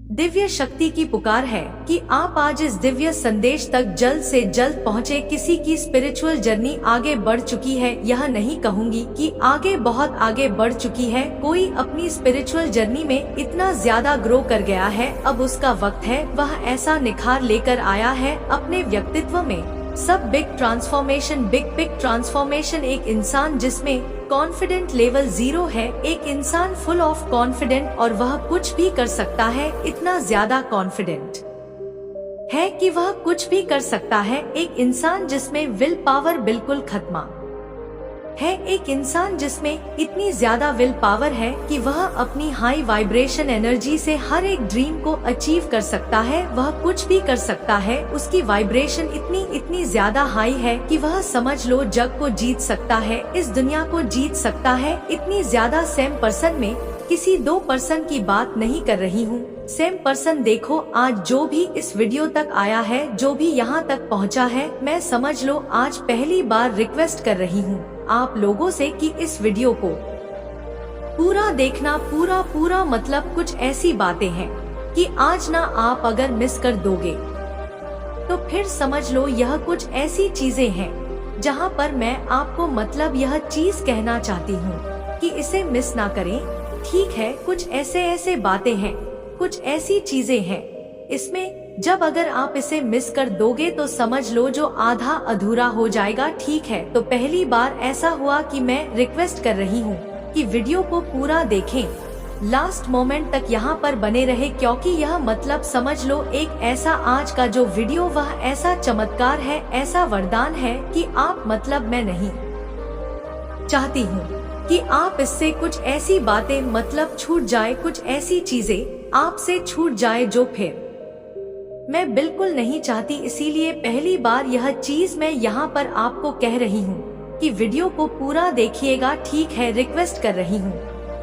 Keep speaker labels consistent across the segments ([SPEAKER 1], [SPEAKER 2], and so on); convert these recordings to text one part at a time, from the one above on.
[SPEAKER 1] दिव्य शक्ति की पुकार है कि आप आज इस दिव्य संदेश तक जल्द से जल्द पहुँचे। किसी की स्पिरिचुअल जर्नी आगे बढ़ चुकी है, यह नहीं कहूँगी कि आगे बहुत आगे बढ़ चुकी है। कोई अपनी स्पिरिचुअल जर्नी में इतना ज्यादा ग्रो कर गया है, अब उसका वक्त है वह ऐसा निखार लेकर आया है अपने व्यक्तित्व में। सब बिग ट्रांसफॉर्मेशन, एक इंसान जिसमें कॉन्फिडेंट लेवल 0 है, एक इंसान फुल ऑफ कॉन्फिडेंट और वह कुछ भी कर सकता है, इतना ज्यादा कॉन्फिडेंट है कि वह कुछ भी कर सकता है। एक इंसान जिसमें विल पावर बिल्कुल खत्म है, एक इंसान जिसमें इतनी ज्यादा विल पावर है कि वह अपनी हाई वाइब्रेशन एनर्जी से हर एक ड्रीम को अचीव कर सकता है, वह कुछ भी कर सकता है। उसकी वाइब्रेशन इतनी ज्यादा हाई है कि वह समझ लो जग को जीत सकता है, इस दुनिया को जीत सकता है। इतनी ज्यादा सेम पर्सन में किसी 2 पर्सन की बात नहीं कर रही हूँ। सेम पर्सन देखो, आज जो भी इस वीडियो तक आया है, जो भी यहाँ तक पहुँचा है, मैं समझ लो आज पहली बार रिक्वेस्ट कर रही हूँ आप लोगों से कि इस वीडियो को पूरा देखना। पूरा मतलब कुछ ऐसी बातें हैं कि आज ना आप अगर मिस कर दोगे तो फिर समझ लो यह कुछ ऐसी चीजें हैं जहां पर मैं आपको मतलब यह चीज कहना चाहती हूं कि इसे मिस ना करें। ठीक है, कुछ ऐसे बातें हैं, कुछ ऐसी चीजें हैं इसमें, जब अगर आप इसे मिस कर दोगे तो समझ लो जो आधा अधूरा हो जाएगा। ठीक है, तो पहली बार ऐसा हुआ कि मैं रिक्वेस्ट कर रही हूँ कि वीडियो को पूरा देखें, लास्ट मोमेंट तक यहाँ पर बने रहे, क्योंकि यह मतलब समझ लो एक ऐसा आज का जो वीडियो वह ऐसा चमत्कार है, ऐसा वरदान है कि आप मतलब मैं नहीं चाहती हूँ कि आप इससे कुछ ऐसी बातें मतलब छूट जाए, कुछ ऐसी चीजें आपसे छूट जाए जो फिर मैं बिल्कुल नहीं चाहती। इसीलिए पहली बार यह चीज मैं यहाँ पर आपको कह रही हूँ कि वीडियो को पूरा देखिएगा। ठीक है, रिक्वेस्ट कर रही हूँ।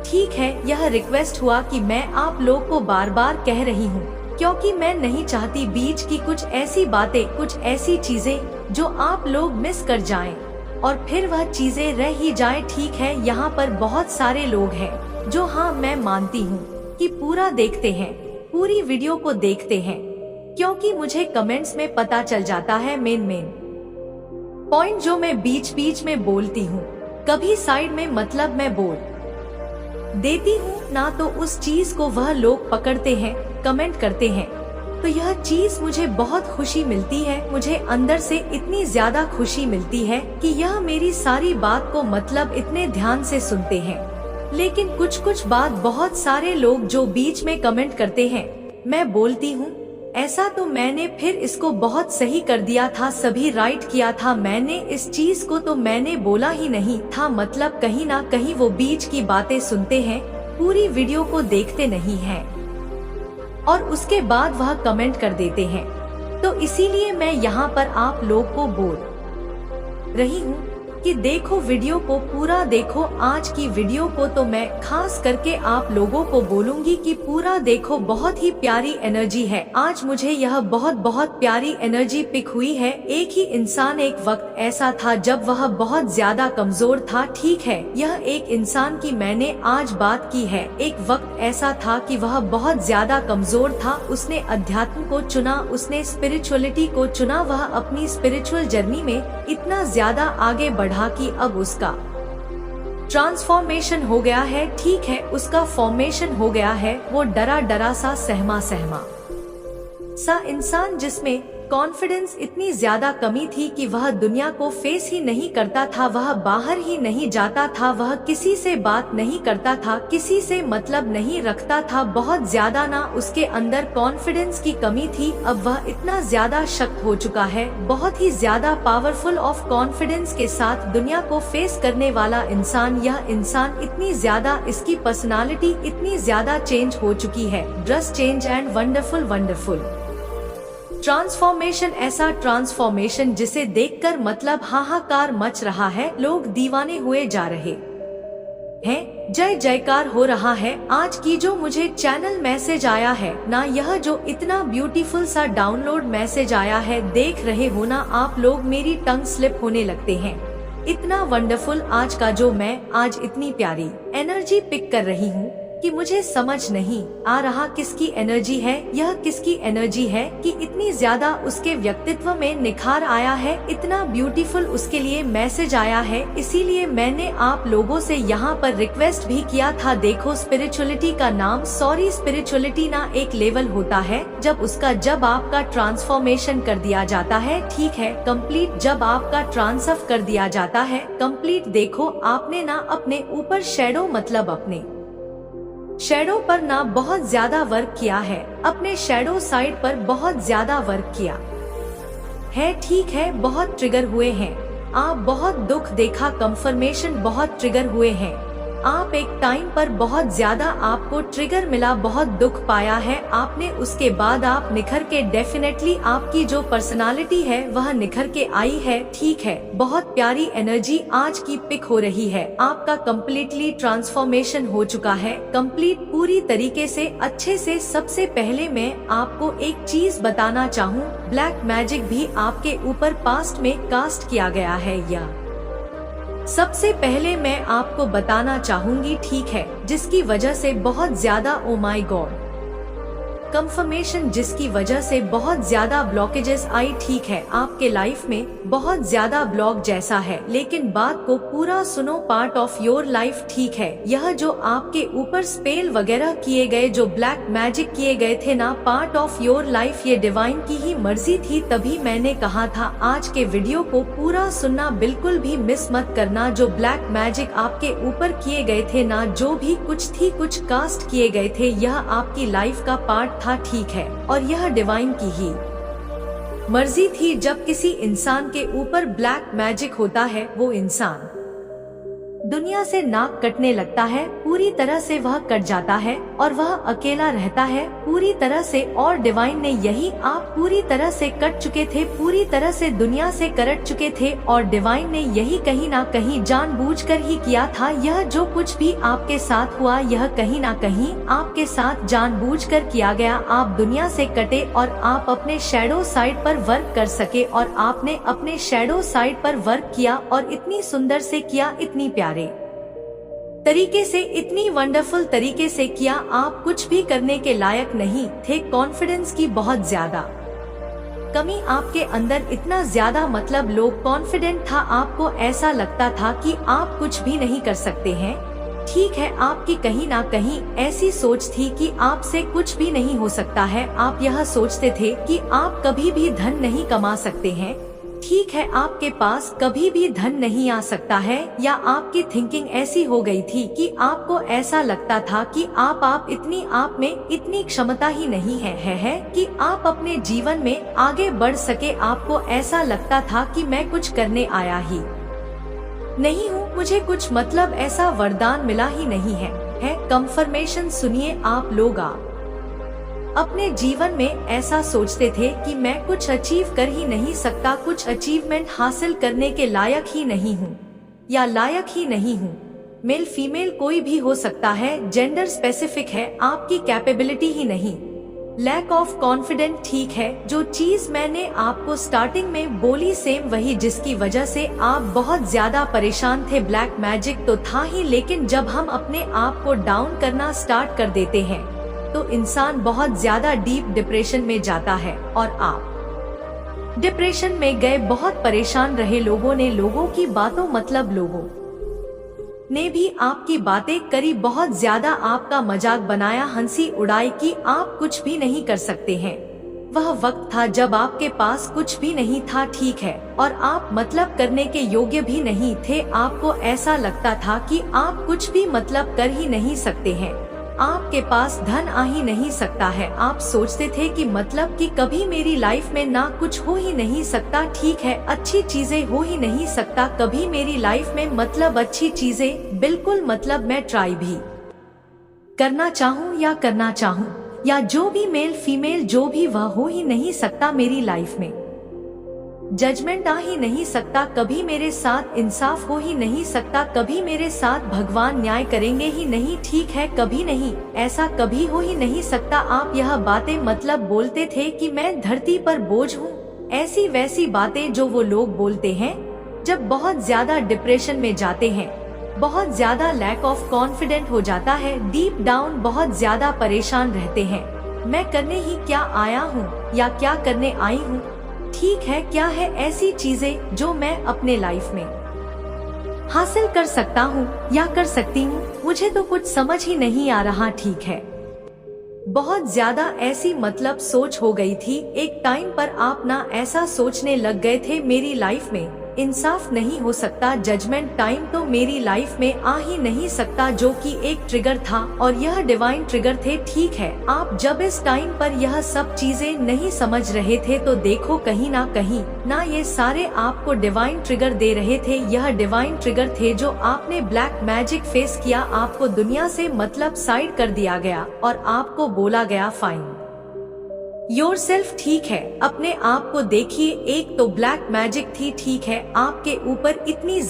[SPEAKER 1] ठीक है, यह रिक्वेस्ट हुआ कि मैं आप लोग को बार बार कह रही हूँ क्योंकि मैं नहीं चाहती बीच की कुछ ऐसी बातें, कुछ ऐसी चीजें जो आप लोग मिस कर जाएं और फिर वह चीजें रह ही जाए। ठीक है, यहाँ पर बहुत सारे लोग हैं जो, हाँ मैं मानती हूँ कि पूरा देखते हैं, पूरी वीडियो को देखते हैं, क्योंकि मुझे कमेंट्स में पता चल जाता है मेन पॉइंट जो मैं बीच में बोलती हूँ, कभी साइड में मतलब मैं बोल देती हूँ ना, तो उस चीज को वह लोग पकड़ते हैं, कमेंट करते हैं, तो यह चीज मुझे बहुत खुशी मिलती है। मुझे अंदर से इतनी ज्यादा खुशी मिलती है कि यह मेरी सारी बात को मतलब इतने ध्यान से सुनते हैं। लेकिन कुछ बात बहुत सारे लोग जो बीच में कमेंट करते हैं, मैं बोलती हूँ ऐसा तो मैंने फिर इसको बहुत सही कर दिया था, सभी राइट किया था मैंने, इस चीज को तो मैंने बोला ही नहीं था। मतलब कहीं ना कहीं वो बीच की बातें सुनते हैं, पूरी वीडियो को देखते नहीं हैं और उसके बाद वह कमेंट कर देते हैं। तो इसीलिए मैं यहाँ पर आप लोग को बोल रही हूँ कि देखो वीडियो को पूरा देखो। आज की वीडियो को तो मैं खास करके आप लोगों को बोलूंगी कि पूरा देखो, बहुत ही प्यारी एनर्जी है। आज मुझे यह बहुत प्यारी एनर्जी पिक हुई है। एक ही इंसान, एक वक्त ऐसा था जब वह बहुत ज्यादा कमजोर था। ठीक है, यह एक इंसान की मैंने आज बात की है। एक वक्त ऐसा था कि वह बहुत ज्यादा कमजोर था, उसने अध्यात्म को चुना, उसने स्पिरिचुअलिटी को चुना, वह अपनी स्पिरिचुअल जर्नी में इतना ज्यादा आगे बढ़ा कि अब उसका ट्रांसफॉर्मेशन हो गया है। ठीक है, उसका फॉर्मेशन हो गया है। वो डरा सा सहमा सा इंसान जिसमें कॉन्फिडेंस इतनी ज्यादा कमी थी कि वह दुनिया को फेस ही नहीं करता था, वह बाहर ही नहीं जाता था, वह किसी से बात नहीं करता था, किसी से मतलब नहीं रखता था, बहुत ज्यादा ना उसके अंदर कॉन्फिडेंस की कमी थी। अब वह इतना ज्यादा शक्त हो चुका है, बहुत ही ज्यादा पावरफुल ऑफ कॉन्फिडेंस के साथ दुनिया को फेस करने वाला इंसान। यह इंसान इतनी ज्यादा, इसकी पर्सनालिटी इतनी ज्यादा चेंज हो चुकी है। Dress change and wonderful transformation, ऐसा ट्रांसफॉर्मेशन जिसे देखकर मतलब हाहाकार मच रहा है, लोग दीवाने हुए जा रहे हैं, जय जयकार हो रहा है। आज की जो मुझे चैनल मैसेज आया है ना, यह जो इतना ब्यूटीफुल सा डाउनलोड मैसेज आया है, देख रहे हो ना आप लोग, मेरी टंग स्लिप होने लगते हैं। इतना वंडरफुल आज का जो मैं आज इतनी प्यारी एनर्जी पिक कर रही हूँ कि मुझे समझ नहीं आ रहा किसकी एनर्जी है, यह किसकी एनर्जी है कि इतनी ज्यादा उसके व्यक्तित्व में निखार आया है, इतना ब्यूटीफुल उसके लिए मैसेज आया है। इसीलिए मैंने आप लोगों से यहाँ पर रिक्वेस्ट भी किया था, देखो स्पिरिचुअलिटी का नाम, सॉरी स्पिरिचुअलिटी ना एक लेवल होता है जब आपका ट्रांसफॉर्मेशन कर दिया जाता है, ठीक है, कंप्लीट, जब आपका ट्रांसफ कर दिया जाता है कंप्लीट। देखो आपने ना अपने ऊपर शैडो मतलब अपने शैडो पर ना बहुत ज्यादा वर्क किया है, अपने शैडो साइड पर बहुत ज्यादा वर्क किया है, ठीक है, बहुत ट्रिगर हुए हैं आप, बहुत दुख देखा, कंफर्मेशन बहुत ट्रिगर हुए हैं आप, एक टाइम पर बहुत ज्यादा आपको ट्रिगर मिला, बहुत दुख पाया है आपने, उसके बाद आप निखर के, डेफिनेटली आपकी जो पर्सनालिटी है वह निखर के आई है, ठीक है, बहुत प्यारी एनर्जी आज की पिक हो रही है, आपका कम्प्लीटली ट्रांसफॉर्मेशन हो चुका है, कंप्लीट पूरी तरीके से अच्छे से। सबसे पहले मैं आपको एक चीज बताना चाहूँ, ब्लैक मैजिक भी आपके ऊपर पास्ट में कास्ट किया गया है, या सबसे पहले मैं आपको बताना चाहूंगी, ठीक है, जिसकी वजह से बहुत ज्यादा, ओ माय गॉड, कंफर्मेशन, जिसकी वजह से बहुत ज्यादा ब्लॉकेजेस आई, ठीक है, आपके लाइफ में बहुत ज्यादा ब्लॉक जैसा है, लेकिन बात को पूरा सुनो, पार्ट ऑफ योर लाइफ, ठीक है, यह जो आपके ऊपर स्पेल वगैरह किए गए, जो ब्लैक मैजिक किए गए थे ना, पार्ट ऑफ योर लाइफ, ये डिवाइन की ही मर्जी थी, तभी मैंने कहा था आज के वीडियो को पूरा सुनना, बिल्कुल भी मिस मत करना। जो ब्लैक मैजिक आपके ऊपर किए गए थे ना, जो भी कुछ थी, कुछ कास्ट किए गए थे, यह आपकी लाइफ का पार्ट था, ठीक है, और यह डिवाइन की ही मर्जी थी। जब किसी इंसान के ऊपर ब्लैक मैजिक होता है, वो इंसान दुनिया से नाक कटने लगता है, पूरी तरह से वह कट जाता है और वह अकेला रहता है पूरी तरह से, और डिवाइन ने यही, आप पूरी तरह से कट चुके थे, पूरी तरह से दुनिया से करट चुके थे, और डिवाइन ने यही कहीं ना कहीं जानबूझकर ही किया था। यह जो कुछ भी आपके साथ हुआ, यह कहीं ना कहीं आपके साथ जानबूझकर किया गया। आप दुनिया से कटे और आप अपने शैडो साइड पर वर्क कर सके, और आपने अपने शैडो साइड पर वर्क किया, और इतनी सुंदर से किया, इतनी प्यारे तरीके से, इतनी वंडरफुल तरीके से किया, आप कुछ भी करने के लायक नहीं थे। कॉन्फिडेंस की बहुत ज्यादा कमी आपके अंदर, इतना ज्यादा मतलब लो कॉन्फिडेंट था, आपको ऐसा लगता था कि आप कुछ भी नहीं कर सकते हैं, ठीक है, आपकी कहीं ना कहीं ऐसी सोच थी कि आपसे कुछ भी नहीं हो सकता है। आप यह सोचते थे कि आप कभी भी धन नहीं कमा सकते हैं, ठीक है, आपके पास कभी भी धन नहीं आ सकता है, या आपकी थिंकिंग ऐसी हो गई थी कि आपको ऐसा लगता था कि आप इतनी, आप में इतनी क्षमता ही नहीं है कि आप अपने जीवन में आगे बढ़ सके। आपको ऐसा लगता था कि मैं कुछ करने आया ही नहीं हूँ, मुझे कुछ मतलब ऐसा वरदान मिला ही नहीं है। कंफर्मेशन सुनिए, आप लोग अपने जीवन में ऐसा सोचते थे कि मैं कुछ अचीव कर ही नहीं सकता, कुछ अचीवमेंट हासिल करने के लायक ही नहीं हूँ, या लायक ही नहीं हूँ। मेल फीमेल कोई भी हो सकता है, जेंडर स्पेसिफिक है, आपकी कैपेबिलिटी ही नहीं, लैक ऑफ कॉन्फिडेंट, ठीक है, जो चीज मैंने आपको स्टार्टिंग में बोली सेम वही, जिसकी वजह से आप बहुत ज्यादा परेशान थे। ब्लैक मैजिक तो था ही, लेकिन जब हम अपने आप को डाउन करना स्टार्ट कर देते हैं तो इंसान बहुत ज्यादा डीप डिप्रेशन में जाता है, और आप डिप्रेशन में गए, बहुत परेशान रहे, लोगों ने लोगों की बातों, मतलब लोगों ने भी आपकी बातें करी, बहुत ज्यादा आपका मजाक बनाया, हंसी उड़ाई कि आप कुछ भी नहीं कर सकते हैं। वह वक्त था जब आपके पास कुछ भी नहीं था, ठीक है, और आप मतलब करने के योग्य भी नहीं थे। आपको ऐसा लगता था कि आप कुछ भी मतलब कर ही नहीं सकते हैं, आपके पास धन आ ही नहीं सकता है, आप सोचते थे कि मतलब कि कभी मेरी लाइफ में ना कुछ हो ही नहीं सकता, ठीक है, अच्छी चीजें हो ही नहीं सकता कभी मेरी लाइफ में, मतलब अच्छी चीजें बिल्कुल, मतलब मैं ट्राई भी करना चाहूँ या करना चाहूँ, या जो भी मेल फीमेल जो भी, वह हो ही नहीं सकता मेरी लाइफ में, जजमेंट आ ही नहीं सकता, कभी मेरे साथ इंसाफ हो ही नहीं सकता, कभी मेरे साथ भगवान न्याय करेंगे ही नहीं, ठीक है, कभी नहीं, ऐसा कभी हो ही नहीं सकता। आप यह बातें मतलब बोलते थे कि मैं धरती पर बोझ हूँ, ऐसी वैसी बातें जो वो लोग बोलते हैं जब बहुत ज्यादा डिप्रेशन में जाते हैं। बहुत ज्यादा लैक ऑफ कॉन्फिडेंट हो जाता है, डीप डाउन बहुत ज्यादा परेशान रहते हैं। मैं करने ही क्या आया हूँ या क्या करने आई हूँ? ठीक है, क्या है ऐसी चीजें जो मैं अपने लाइफ में हासिल कर सकता हूँ या कर सकती हूँ? मुझे तो कुछ समझ ही नहीं आ रहा। ठीक है, बहुत ज्यादा ऐसी मतलब सोच हो गई थी। एक टाइम पर आप ना ऐसा सोचने लग गए थे, मेरी लाइफ में इंसाफ नहीं हो सकता, जजमेंट टाइम तो मेरी लाइफ में आ ही नहीं सकता, जो कि एक ट्रिगर था और यह डिवाइन ट्रिगर थे। ठीक है, आप जब इस टाइम पर यह सब चीजें नहीं समझ रहे थे तो देखो कहीं ना ये सारे आपको डिवाइन ट्रिगर दे रहे थे। यह डिवाइन ट्रिगर थे जो आपने ब्लैक मैजिक फेस किया, आपको दुनिया से मतलब साइड कर दिया गया और आपको बोला गया फाइन योरसेल्फ। ठीक है, अपने आप को देखिए, एक तो ब्लैक मैजिक थी। ठीक है, आपके ऊपर इतनी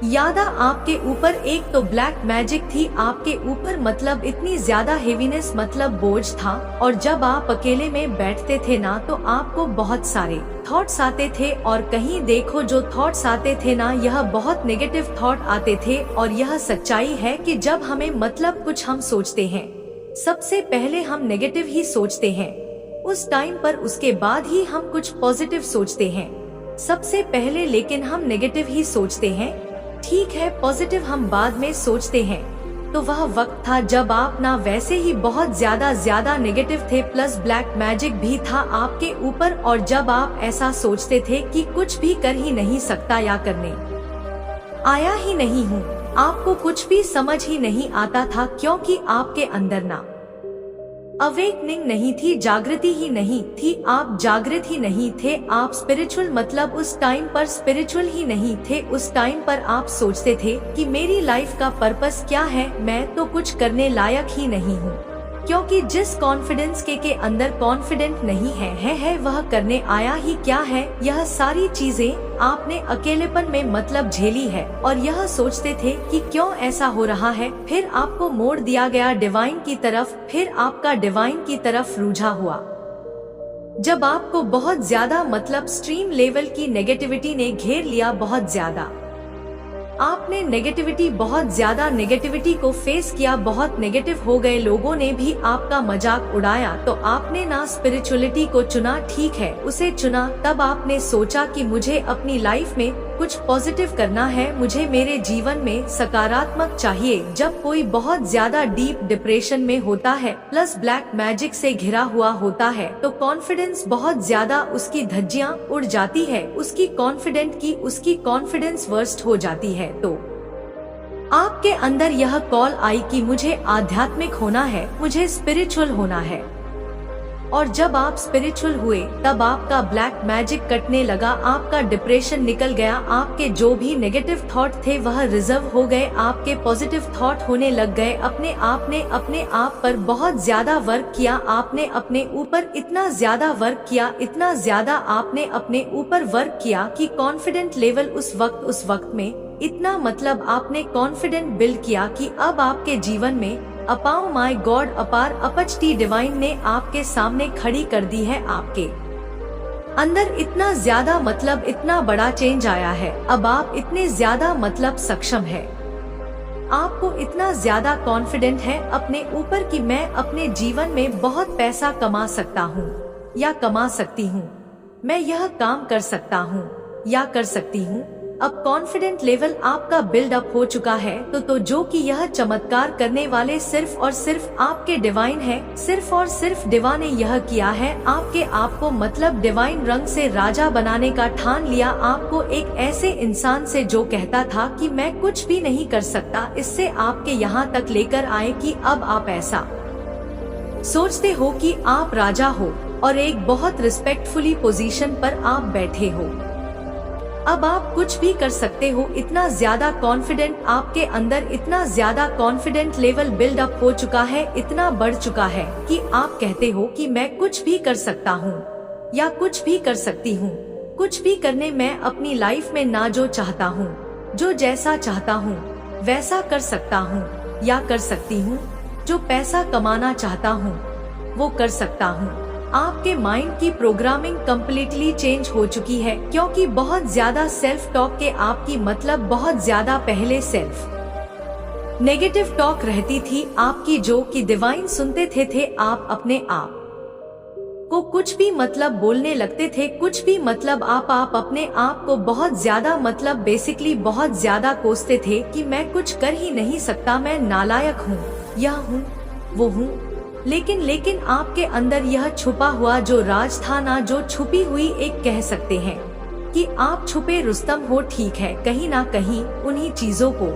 [SPEAKER 1] ज्यादा आपके ऊपर एक तो ब्लैक मैजिक थी आपके ऊपर, मतलब इतनी ज्यादा हेवीनेस, मतलब बोझ था। और जब आप अकेले में बैठते थे ना तो आपको बहुत सारे थॉट्स आते थे, और कहीं देखो जो थॉट्स आते थे ना, यह बहुत नेगेटिव थॉट आते थे। और यह सच्चाई है कि जब हमें मतलब कुछ हम सोचते हैं, सबसे पहले हम नेगेटिव ही सोचते हैं उस टाइम पर, उसके बाद ही हम कुछ पॉजिटिव सोचते हैं सबसे पहले, लेकिन हम नेगेटिव ही सोचते हैं। ठीक है, पॉजिटिव हम बाद में सोचते हैं। तो वह वक्त था जब आप ना वैसे ही बहुत ज्यादा नेगेटिव थे, प्लस ब्लैक मैजिक भी था आपके ऊपर। और जब आप ऐसा सोचते थे कि कुछ भी कर ही नहीं सकता या करने आया ही नहीं हूँ, आपको कुछ भी समझ ही नहीं आता था, क्योंकि आपके अंदर ना अवेकनिंग नहीं थी, जागृति ही नहीं थी, आप जागृत ही नहीं थे, आप स्पिरिचुअल, मतलब उस टाइम पर स्पिरिचुअल ही नहीं थे। उस टाइम पर आप सोचते थे कि मेरी लाइफ का पर्पस क्या है, मैं तो कुछ करने लायक ही नहीं हूँ, क्योंकि जिस कॉन्फिडेंस के अंदर कॉन्फिडेंट नहीं है वह करने आया ही क्या है। यह सारी चीजें आपने अकेलेपन में मतलब झेली है, और यह सोचते थे कि क्यों ऐसा हो रहा है। फिर आपको मोड़ दिया गया डिवाइन की तरफ, फिर आपका डिवाइन की तरफ रूझा हुआ। जब आपको बहुत ज्यादा मतलब स्ट्रीम लेवल की नेगेटिविटी ने घेर लिया, बहुत ज्यादा आपने बहुत ज्यादा नेगेटिविटी को फेस किया, बहुत नेगेटिव हो गए, लोगों ने भी आपका मजाक उड़ाया, तो आपने ना स्पिरिचुअलिटी को चुना। ठीक है, उसे चुना, तब आपने सोचा कि मुझे अपनी लाइफ में कुछ पॉजिटिव करना है, मुझे मेरे जीवन में सकारात्मक चाहिए। जब कोई बहुत ज्यादा डीप डिप्रेशन में होता है, प्लस ब्लैक मैजिक से घिरा हुआ होता है, तो कॉन्फिडेंस बहुत ज्यादा, उसकी धज्जियां उड़ जाती है, उसकी कॉन्फिडेंस वर्स्ट हो जाती है। तो आपके अंदर यह कॉल आई कि मुझे आध्यात्मिक होना है, मुझे स्पिरिचुअल होना है। और जब आप स्पिरिचुअल हुए तब आपका ब्लैक मैजिक कटने लगा, आपका डिप्रेशन निकल गया, आपके जो भी नेगेटिव थॉट थे वह रिजर्व हो गए, आपके पॉजिटिव थॉट होने लग गए। अपने आप पर बहुत ज्यादा वर्क किया, आपने अपने ऊपर इतना ज्यादा वर्क किया, इतना ज्यादा आपने अपने ऊपर वर्क किया कि कॉन्फिडेंट लेवल उस वक्त में इतना, मतलब आपने कॉन्फिडेंट बिल्ड किया कि अब आपके जीवन में अपाओ माय गॉड, अपार अपचटी डिवाइन ने आपके सामने खड़ी कर दी है। आपके अंदर इतना ज्यादा, मतलब इतना बड़ा चेंज आया है। अब आप इतने ज्यादा मतलब सक्षम है, आपको इतना ज्यादा कॉन्फिडेंट है अपने ऊपर कि मैं अपने जीवन में बहुत पैसा कमा सकता हूँ या कमा सकती हूँ, मैं यह काम कर सकता हूँ या कर सकती हूँ। अब कॉन्फिडेंट लेवल आपका बिल्डअप हो चुका है, तो जो कि यह चमत्कार करने वाले सिर्फ और सिर्फ आपके डिवाइन है, सिर्फ और सिर्फ डिवा ने यह किया है। आपके आप को मतलब डिवाइन रंग से राजा बनाने का ठान लिया, आपको एक ऐसे इंसान से जो कहता था कि मैं कुछ भी नहीं कर सकता, इससे आपके यहाँ तक लेकर आए कि अब आप ऐसा सोचते हो कि आप राजा हो और एक बहुत रिस्पेक्टफुली पोजीशन पर आप बैठे हो। अब आप कुछ भी कर सकते हो, इतना ज्यादा कॉन्फिडेंट आपके अंदर, इतना ज्यादा कॉन्फिडेंट लेवल बिल्ड अप हो चुका है, इतना बढ़ चुका है कि आप कहते हो कि मैं कुछ भी कर सकता हूँ या कुछ भी कर सकती हूँ। कुछ भी करने मैं अपनी लाइफ में ना जो चाहता हूँ, जो जैसा चाहता हूँ वैसा कर सकता हूँ या कर सकती हूँ। जो पैसा कमाना चाहता हूँ वो कर सकता हूँ। आपके माइंड की प्रोग्रामिंग कम्प्लीटली चेंज हो चुकी है, क्योंकि बहुत ज्यादा सेल्फ टॉक के आपकी मतलब बहुत ज्यादा पहले सेल्फ नेगेटिव टॉक रहती थी आपकी, जो कि डिवाइन सुनते थे आप अपने आप को कुछ भी मतलब बोलने लगते थे, कुछ भी मतलब आप अपने आप को बहुत ज्यादा मतलब बेसिकली बहुत ज्यादा कोसते थे कि मैं कुछ कर ही नहीं सकता, मैं नालायक हूँ, यह हूँ वो हूँ। लेकिन आपके अंदर यह छुपा हुआ जो राज था ना, जो छुपी हुई एक कह सकते हैं कि आप छुपे रुस्तम हो, ठीक है, कहीं ना कहीं उन्हीं चीजों को